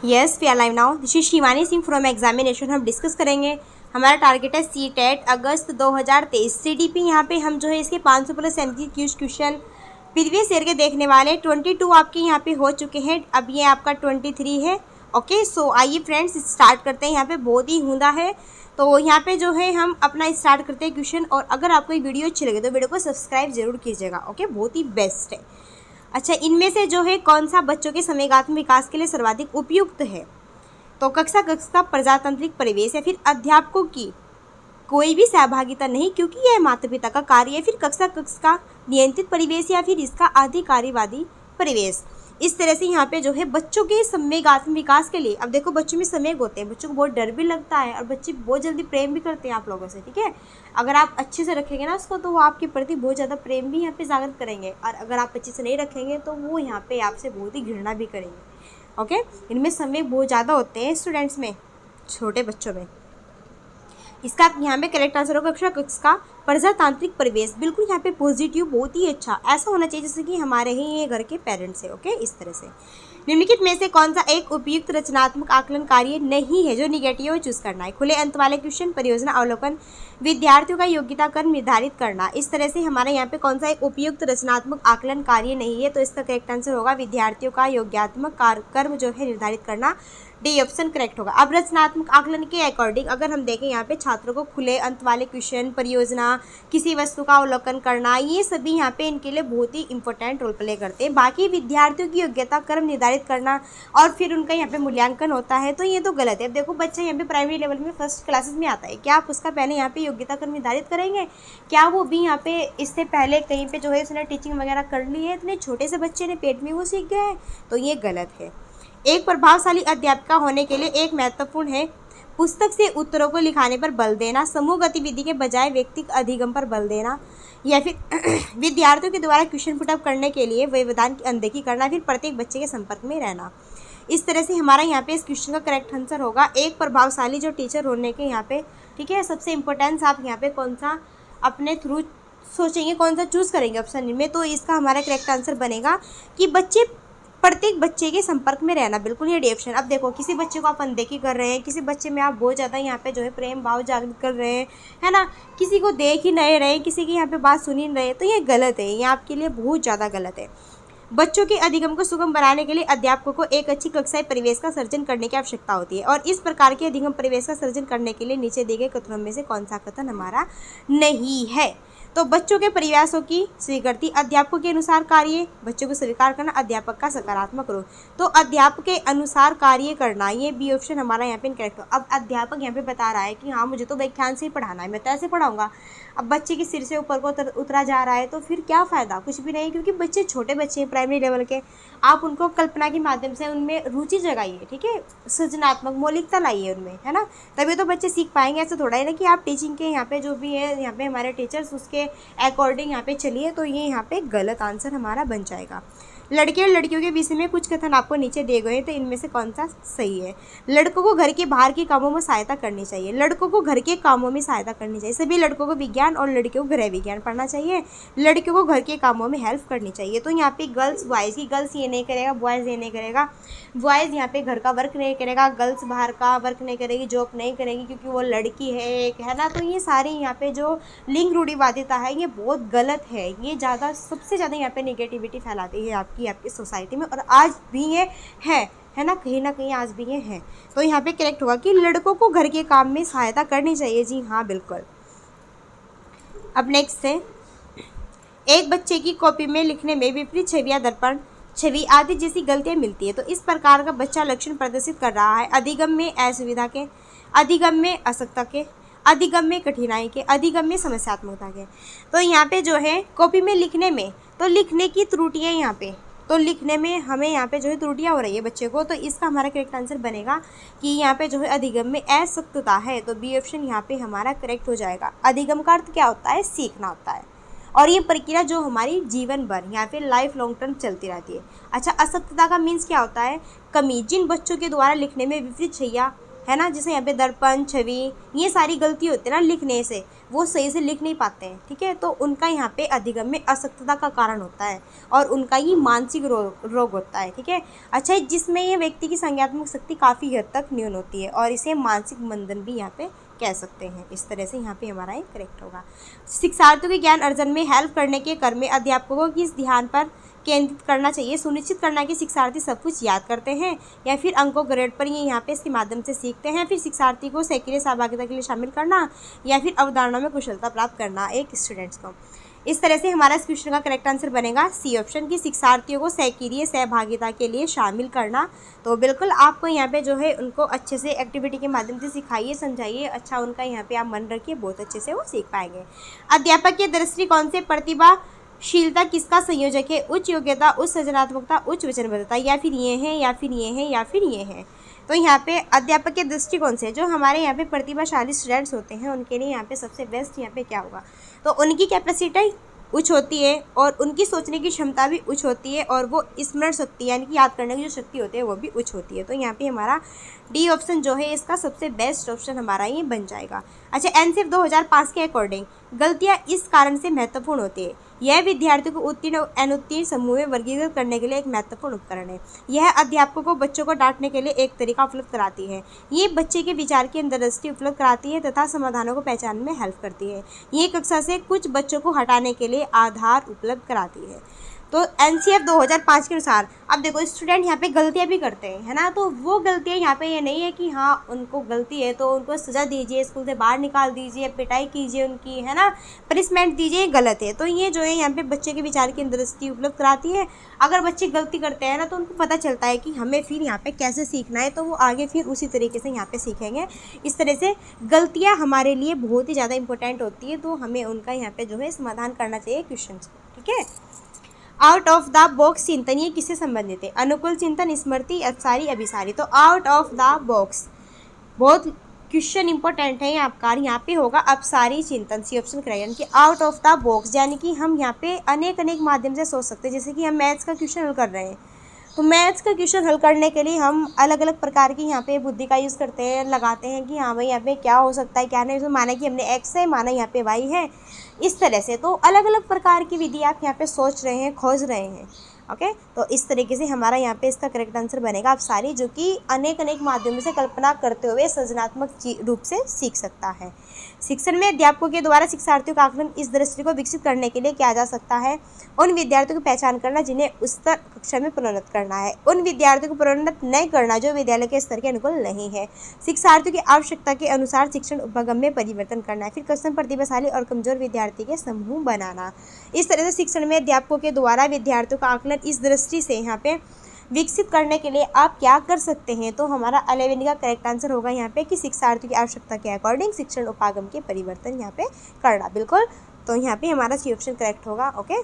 Yes we are live now. This is Shivani Singh from examination. हम discuss करेंगे, हमारा target है सीटेट अगस्त 2023 सीडीपी। यहाँ पे हम जो है इसके 500 plus MCQs question previous year के देखने वाले। 22 आपके यहाँ पे हो चुके हैं, अब ये आपका 23 है। ओके सो आइए फ्रेंड्स स्टार्ट करते हैं। यहाँ पे बहुत ही हुंदा है, तो यहाँ पे जो है हम अपना स्टार्ट करते हैं क्वेश्चन। और अगर आपको ये वीडियो अच्छी लगे तो वीडियो को सब्सक्राइब जरूर कीजिएगा। ओके बहुत ही बेस्ट है। अच्छा, इनमें से जो है कौन सा बच्चों के समयगात्मक विकास के लिए सर्वाधिक उपयुक्त है? तो कक्षा का प्रजातांत्रिक परिवेश या फिर अध्यापकों की कोई भी सहभागिता नहीं क्योंकि यह माता पिता का कार्य है, फिर कक्षा का नियंत्रित परिवेश या फिर इसका अधिकारीवादी परिवेश। इस तरह से यहाँ पे जो है बच्चों के संवेगात्मक विकास के लिए, अब देखो बच्चों में संवेग होते हैं, बच्चों को बहुत डर भी लगता है और बच्चे बहुत जल्दी प्रेम भी करते हैं आप लोगों से। ठीक है, अगर आप अच्छे से रखेंगे ना उसको तो वो आपके प्रति बहुत ज़्यादा प्रेम भी यहाँ पे जागृत करेंगे, और अगर आप अच्छे से नहीं रखेंगे तो वो यहाँ पे आपसे बहुत ही घृणा भी करेंगे। ओके, इनमें संवेग बहुत ज़्यादा होते हैं स्टूडेंट्स में, छोटे बच्चों में। इसका यहाँ पे करेक्ट आंसर होगा कक्षा का प्रजातांत्रिक परिवेश। बिल्कुल यहाँ पे पॉजिटिव, बहुत ही अच्छा ऐसा होना चाहिए जैसे कि हमारे ही ये घर के पेरेंट्स है। ओके, इस तरह से निम्नलिखित में से कौन सा एक उपयुक्त रचनात्मक आकलन कार्य नहीं है? जो निगेटिव है चूज करना है। खुले अंत वाले क्वेश्चन, परियोजना अवलोकन, विद्यार्थियों का योग्यता कर्म निर्धारित करना। इस तरह से हमारे यहाँ पे कौन सा एक उपयुक्त रचनात्मक आकलन कार्य नहीं है? तो इसका करेक्ट आंसर होगा विद्यार्थियों का योग्यात्मक कर्म जो है निर्धारित करना। डी ऑप्शन करेक्ट होगा। अब रचनात्मक आकलन के अकॉर्डिंग अगर हम देखें यहाँ पे छात्रों को खुले अंत वाले क्वेश्चन, परियोजना, किसी वस्तु का अवलोकन करना, ये सभी यहाँ पे इनके लिए बहुत ही इंपॉर्टेंट रोल प्ले करते हैं। बाकी विद्यार्थियों की योग्यता कर्म निर्धारित करना और फिर उनका यहाँ पे मूल्यांकन होता है, तो ये तो गलत है। अब देखो बच्चा यहाँ पे प्राइमरी लेवल में फर्स्ट क्लासेस में आता है, क्या आप उसका पहले यहाँ पे योग्यता कर्म निर्धारित करेंगे? क्या वो भी यहाँ पे इससे पहले कहीं पे जो है उसने टीचिंग वगैरह कर ली है? इतने छोटे से बच्चे ने पेट में वो सीख गया है, तो ये गलत है। एक प्रभावशाली अध्यापिका होने के लिए एक महत्वपूर्ण है पुस्तक से उत्तरों को लिखाने पर बल देना, समूह गतिविधि के बजाय व्यक्तिगत अधिगम पर बल देना, या फिर विद्यार्थियों के द्वारा क्वेश्चन पुटअप करने के लिए व्यवधान की अनदेखी करना, फिर प्रत्येक बच्चे के संपर्क में रहना। इस तरह से हमारा यहाँ पे इस क्वेश्चन का करेक्ट आंसर होगा एक प्रभावशाली जो टीचर होने के यहाँ पे। ठीक है, सबसे इम्पोर्टेंस आप यहाँ पे कौन सा अपने थ्रू सोचेंगे, कौन सा चूज़ करेंगे ऑप्शन में, तो इसका हमारा करेक्ट आंसर बनेगा कि प्रत्येक बच्चे के संपर्क में रहना। बिल्कुल ये डी ऑप्शन। अब देखो किसी बच्चे को आप अनदेखी कर रहे हैं, किसी बच्चे में आप बहुत ज़्यादा यहाँ पे जो है प्रेम भाव जागृत कर रहे हैं, है ना, किसी को देख ही नहीं रहे, किसी की यहाँ पे बात सुन ही नहीं रहे, तो ये गलत है, ये आपके लिए बहुत ज़्यादा गलत है। बच्चों के अधिगम को सुगम बनाने के लिए अध्यापकों को एक अच्छी कक्षाई परिवेश का सर्जन करने की आवश्यकता होती है, और इस प्रकार के अधिगम परिवेश का सर्जन करने के लिए नीचे दिए गए कथनों में से कौन सा कथन हमारा नहीं है? तो बच्चों के प्रयासों की स्वीकृति, अध्यापकों के अनुसार कार्य, बच्चों को स्वीकार करना, अध्यापक का सकारात्मक रोल। तो अध्यापक के अनुसार कार्य करना, ये बी ऑप्शन हमारा यहाँ पे इनकरेक्ट हो। अब अध्यापक यहाँ पे बता रहा है कि हाँ मुझे तो व्याख्यान से ही पढ़ाना है, मैं तो ऐसे पढ़ाऊंगा। अब बच्चे के सिर से ऊपर को उतरा जा रहा है, तो फिर क्या फ़ायदा? कुछ भी नहीं, क्योंकि बच्चे छोटे बच्चे हैं प्राइमरी लेवल के। आप उनको कल्पना के माध्यम से उनमें रुचि जगाइए, ठीक है, सृजनात्मक मौलिकता लाइए उनमें, है ना, तभी तो बच्चे सीख पाएंगे। ऐसा थोड़ा ही ना कि आप टीचिंग के यहाँ पे जो भी है यहाँ पे हमारे टीचर्स उसके अकॉर्डिंग यहाँ पे चलिए, तो ये यहाँ पे गलत आंसर हमारा बन जाएगा। लड़के और लड़कियों के विषय में कुछ कथन आपको नीचे दिए गए हैं, तो इनमें से कौन सा सही है? लड़कों को घर के बाहर के कामों में सहायता करनी चाहिए, लड़कों को घर के कामों में सहायता करनी चाहिए, सभी लड़कों को विज्ञान और लड़कियों को गृह विज्ञान पढ़ना चाहिए, लड़कियों को घर के कामों में हेल्प करनी चाहिए। तो यहाँ पे गर्ल्स बॉयज़ की, गर्ल्स ये नहीं करेगा, बॉयज़ ये नहीं करेगा, बॉयज़ यहाँ पे घर का वर्क नहीं करेगा, गर्ल्स बाहर का वर्क नहीं करेगी, जॉब नहीं करेगी क्योंकि वो लड़की है एक, है ना। तो ये सारी यहाँ पे जो लिंग रूढ़िवादिता है ये बहुत गलत है, ये ज़्यादा सबसे ज़्यादा यहाँ पे नेगेटिविटी फैलाती है आपकी सोसाइटी में, और आज भी ये है ना, कहीं ना कहीं आज भी ये है। तो यहाँ पे करेक्ट होगा कि लड़कों को घर के काम में सहायता करनी चाहिए। जी हाँ बिल्कुल। अब नेक्स्ट है, एक बच्चे की कॉपी में लिखने में विपरीत छवियां, दर्पण छवि आदि जैसी गलतियां मिलती है, तो इस प्रकार का बच्चा लक्षण प्रदर्शित कर रहा है। अधिगम में असुविधा के, अधिगम में असक्ता के, अधिगम में कठिनाई के, अधिगम में समस्यात्मकता के। तो यहाँ पे जो है कॉपी में लिखने में, तो लिखने की त्रुटियाँ यहाँ पे, तो लिखने में हमें यहाँ पे जो है त्रुटियाँ हो रही है बच्चे को, तो इसका हमारा करेक्ट आंसर बनेगा कि यहाँ पे जो है अधिगम में असक्तता है, तो बी ऑप्शन यहाँ पे हमारा करेक्ट हो जाएगा। अधिगम का अर्थ क्या होता है? सीखना होता है, और ये प्रक्रिया जो हमारी जीवन भर यहाँ पे लाइफ लॉन्ग टर्म चलती रहती है। अच्छा, असक्तता का मीन्स क्या होता है? कमी, जिन बच्चों के द्वारा लिखने में विपरीत छवियां, है ना, जैसे यहाँ पे दर्पण, छवि, ये सारी गलती होती है ना लिखने से, वो सही से लिख नहीं पाते हैं, ठीक है, तो उनका यहाँ पे अधिगम में असक्तता का कारण होता है और उनका ये मानसिक रोग होता है, ठीक है। अच्छा, जिसमें ये व्यक्ति की संज्ञात्मक शक्ति काफ़ी हद तक न्यून होती है और इसे मानसिक मंदन भी यहाँ पे कह सकते हैं। इस तरह से यहाँ पे हमारा ये करेक्ट होगा। शिक्षार्थियों के ज्ञान अर्जन में हेल्प करने के क्रम में अध्यापकों को किस ध्यान पर केंद्रित करना चाहिए? सुनिश्चित करना कि शिक्षार्थी सब कुछ याद करते हैं या फिर अंकों ग्रेड पर ये यहाँ पे इसके माध्यम से सीखते हैं, फिर शिक्षार्थी को सक्रिय सहभागिता के लिए शामिल करना या फिर अवधारणाओं में कुशलता प्राप्त करना एक स्टूडेंट्स को। इस तरह से हमारा इस क्वेश्चन का करेक्ट आंसर बनेगा सी ऑप्शन की, शिक्षार्थियों को सक्रिय सहभागिता के लिए शामिल करना। तो बिल्कुल आपको यहाँ पे जो है उनको अच्छे से एक्टिविटी के माध्यम से सिखाइए, समझाइए, अच्छा उनका यहाँ पे आप मन रखिए, बहुत अच्छे से वो सीख पाएंगे। अध्यापक के दृष्टिकोण से प्रतिभाशीलता किसका संयोजक है? उच्च योग्यता, उच्च सृजनात्मकता, उच्च वचनबद्धता, या फिर ये है या फिर ये है या फिर ये है। तो यहाँ पे अध्यापक के दृष्टिकोण से जो हमारे यहाँ पे प्रतिभाशाली स्टूडेंट्स होते हैं उनके लिए यहाँ पे सबसे बेस्ट यहाँ पे क्या होगा? तो उनकी कैपेसिटी उच्च होती है और उनकी सोचने की क्षमता भी उच्च होती है और वो स्मरण शक्ति यानी कि याद करने की जो शक्ति होती है वो भी उच्च होती है। तो यहाँ पे हमारा डी ऑप्शन जो है इसका सबसे बेस्ट ऑप्शन हमारा ये बन जाएगा। अच्छा, एनसीएफ 2005 के अकॉर्डिंग गलतियाँ इस कारण से महत्वपूर्ण होती है, यह विद्यार्थियों को उत्तीर्ण और अनुत्तीर्ण समूह में वर्गीकृत करने के लिए एक महत्वपूर्ण उपकरण है। यह अध्यापकों को बच्चों को डांटने के लिए एक तरीका उपलब्ध कराती है। ये बच्चे के विचार की अंतर्दृष्टि उपलब्ध कराती है तथा समाधानों को पहचानने में हेल्प करती है। ये कक्षा से कुछ बच्चों को हटाने के लिए आधार उपलब्ध कराती है। तो एनसीएफ 2005 के अनुसार अब देखो स्टूडेंट यहाँ पे गलतियाँ भी करते हैं, है ना, तो वो गलतियाँ यहाँ पे ये नहीं है कि हाँ उनको गलती है तो उनको सज़ा दीजिए, स्कूल से बाहर निकाल दीजिए, पिटाई कीजिए उनकी, है ना, पनिशमेंट दीजिए, गलत है। तो ये जो है यहाँ पे बच्चे के विचार की अंतर्दृष्टि उपलब्ध कराती है। अगर बच्चे गलती करते हैं ना तो उनको पता चलता है कि हमें फिर यहाँ पे कैसे सीखना है, तो वो आगे फिर उसी तरीके से यहाँ पे सीखेंगे। इस तरह से गलतियाँ हमारे लिए बहुत ही ज़्यादा इंपॉर्टेंट होती है, तो हमें उनका यहाँ पे जो है समाधान करना चाहिए क्वेश्चन को, ठीक है। आउट ऑफ द बॉक्स चिंतन ये किससे संबंधित है? अनुकूल चिंतन, स्मृति, अपसारी, अभिसारी। तो आउट ऑफ द बॉक्स बहुत क्वेश्चन इंपॉर्टेंट है आपका, यहाँ पे होगा अपसारी चिंतन, सी ऑप्शन करेक्ट। कि आउट ऑफ द बॉक्स यानी कि हम यहाँ पे अनेक माध्यम से सोच सकते हैं। जैसे कि हम मैथ्स का क्वेश्चन हल कर रहे हैं तो मैथ्स का क्वेश्चन हल करने के लिए हम अलग अलग प्रकार की यहाँ पे बुद्धि का यूज़ करते हैं, लगाते हैं कि हाँ भाई यहाँ पे क्या हो सकता है क्या नहीं। तो माना कि हमने एक्स है, माना यहाँ पे वाई है, इस तरह से तो अलग अलग प्रकार की विधि आप यहाँ पे सोच रहे हैं, खोज रहे हैं। ओके, तो इस तरीके से हमारा यहाँ पे इसका करेक्ट आंसर बनेगा आप सारी, जो कि अनेक माध्यमों से कल्पना करते हुए सृजनात्मक रूप से सीख सकता है। शिक्षण में अध्यापकों के द्वारा शिक्षार्थियों का आकलन इस दृष्टि को विकसित करने के लिए किया जा सकता है। उन विद्यार्थियों की पहचान करना जिन्हें उच्चतर कक्षा में प्रोन्नत करना है, उन विद्यार्थियों को प्रोन्नत नहीं करना जो विद्यालय के स्तर के अनुकूल नहीं है, शिक्षार्थियों की आवश्यकता के अनुसार शिक्षण उपगम में परिवर्तन करना है, फिर कम प्रतिभाशाली और कमजोर विद्यार्थी के समूह बनाना। इस तरह से शिक्षण में अध्यापकों के द्वारा विद्यार्थियों का आकलन इस दृष्टि से यहाँ पे विकसित करने के लिए आप क्या कर सकते हैं? तो हमारा 11 का करेक्ट आंसर होगा यहाँ पे कि शिक्षार्थियों की आवश्यकता के अकॉर्डिंग शिक्षण उपागम के परिवर्तन यहाँ पे करना, बिल्कुल। तो यहाँ पे हमारा सी ऑप्शन करेक्ट होगा। ओके,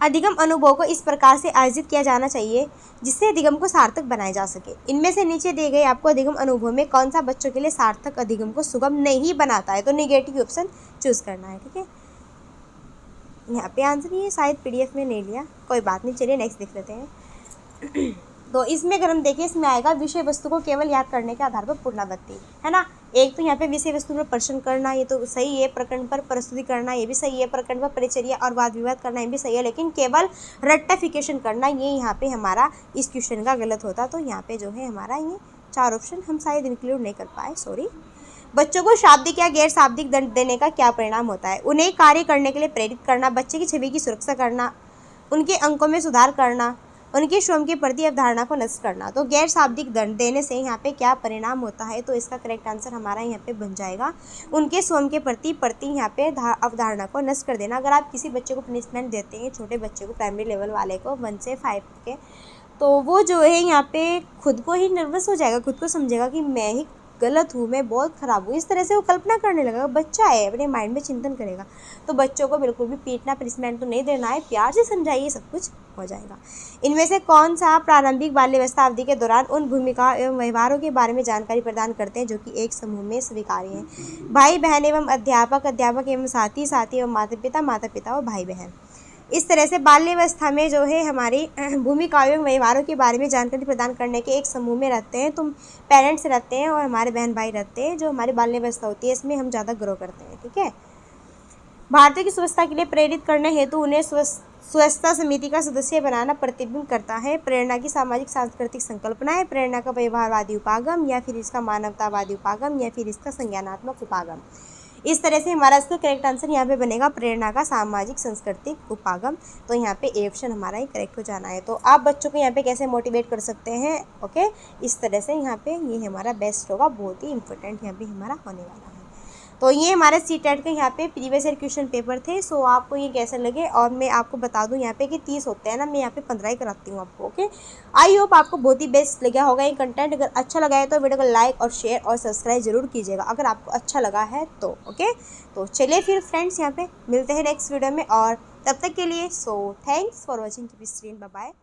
अधिगम अनुभव को इस प्रकार से आयोजित किया जाना चाहिए जिससे अधिगम को सार्थक बनाया जा सके। इनमें से नीचे दिए गए आपको अधिगम अनुभव में कौन सा बच्चों के लिए सार्थक अधिगम को सुगम नहीं बनाता है? तो नेगेटिव ऑप्शन चूज करना है, ठीक है। यहाँ पे आंसर ये शायद पीडीएफ में नहीं लिया, कोई बात नहीं, चलिए नेक्स्ट देख लेते हैं। तो इसमें अगर हम देखें इसमें आएगा विषय वस्तु को केवल याद करने के आधार पर पुनरावृत्ति, है ना। एक तो यहाँ पे विषय वस्तु पर प्रश्न करना ये तो सही है, प्रकरण पर प्रस्तुति करना ये भी सही है, प्रकरण पर परिचर्या और वाद विवाद करना ये भी सही है, लेकिन केवल रेक्टिफिकेशन करना ये यहाँ पे हमारा इस क्वेश्चन का गलत होता। तो यहाँ पे जो है हमारा ये 4 ऑप्शन हम शायद इंक्लूड नहीं कर पाए, सॉरी। बच्चों को शाब्दिक या गैर शाब्दिक दंड देने का क्या परिणाम होता है? उन्हें कार्य करने के लिए प्रेरित करना, बच्चे की छवि की सुरक्षा करना, उनके अंकों में सुधार करना, उनके स्वयं के प्रति अवधारणा को नष्ट करना। तो गैर शाब्दिक दंड देने से यहाँ पे क्या परिणाम होता है? तो इसका करेक्ट आंसर हमारा यहाँ पे बन जाएगा उनके स्वयं के प्रति यहाँ पे अवधारणा को नष्ट कर देना। अगर आप किसी बच्चे को पनिशमेंट देते हैं, छोटे बच्चे को, प्राइमरी लेवल वाले को 1 से 5 के, तो वो जो है यहाँ पे खुद को ही नर्वस हो जाएगा, खुद को समझेगा कि मैं ही गलत हूँ, मैं बहुत ख़राब हूँ, इस तरह से वो कल्पना करने लगेगा। बच्चा है, अपने माइंड में चिंतन करेगा। तो बच्चों को बिल्कुल भी पीटना, पनिशमेंट तो नहीं देना है, प्यार से समझाइए, सब कुछ हो जाएगा। इनमें से कौन सा प्रारंभिक बाल्यावस्था अवधि के दौरान उन भूमिका एवं व्यवहारों के बारे में जानकारी प्रदान करते हैं जो कि एक समूह में स्वीकार्य हैं? भाई बहन एवं अध्यापक, अध्यापक एवं साथी, साथी एवं माता पिता, माता पिता और भाई बहन। इस तरह से बाल्यावस्था में जो है हमारी भूमिकाओं एवं व्यवहारों के बारे में जानकारी प्रदान करने के एक समूह में रहते हैं। तुम पेरेंट्स रहते हैं और हमारे बहन भाई रहते हैं। जो हमारी बाल्यावस्था होती है इसमें हम ज़्यादा ग्रो करते हैं। ठीक है। भारतीय की स्वच्छता के लिए प्रेरित करने हेतु उन्हें स्वच्छता समिति का सदस्य बनाना प्रतिबिंब करता है। प्रेरणा की सामाजिक सांस्कृतिक संकल्पना है। प्रेरणा का व्यवहारवादी उपागम या फिर इसका मानवतावादी उपागम या फिर इसका संज्ञानात्मक उपागम। इस तरह से हमारा इसका करेक्ट आंसर यहाँ पे बनेगा प्रेरणा का सामाजिक सांस्कृतिक उपागम। तो यहाँ पे ए ऑप्शन हमारा ही करेक्ट हो जाना है। तो आप बच्चों को यहाँ पे कैसे मोटिवेट कर सकते हैं, ओके, इस तरह से यहाँ पे ये हमारा बेस्ट होगा, बहुत ही इंपॉर्टेंट यहाँ पे हमारा होने वाला है। तो ये हमारे CTET के यहाँ पे प्रीवियस ईयर क्वेश्चन पेपर थे। सो आपको ये कैसे लगे, और मैं आपको बता दूँ यहाँ पे कि 30 होते हैं ना, मैं यहाँ पे 15 ही कराती हूँ आपको। ओके, आई होप आपको बहुत ही बेस्ट लगा होगा ये कंटेंट। अगर अच्छा लगा है तो वीडियो को लाइक और शेयर और सब्सक्राइब जरूर कीजिएगा अगर आपको अच्छा लगा है तो। ओके, तो चलिए फिर फ्रेंड्स यहाँ पे मिलते हैं नेक्स्ट वीडियो में, और तब तक के लिए so thanks for watching, keep screen, bye bye.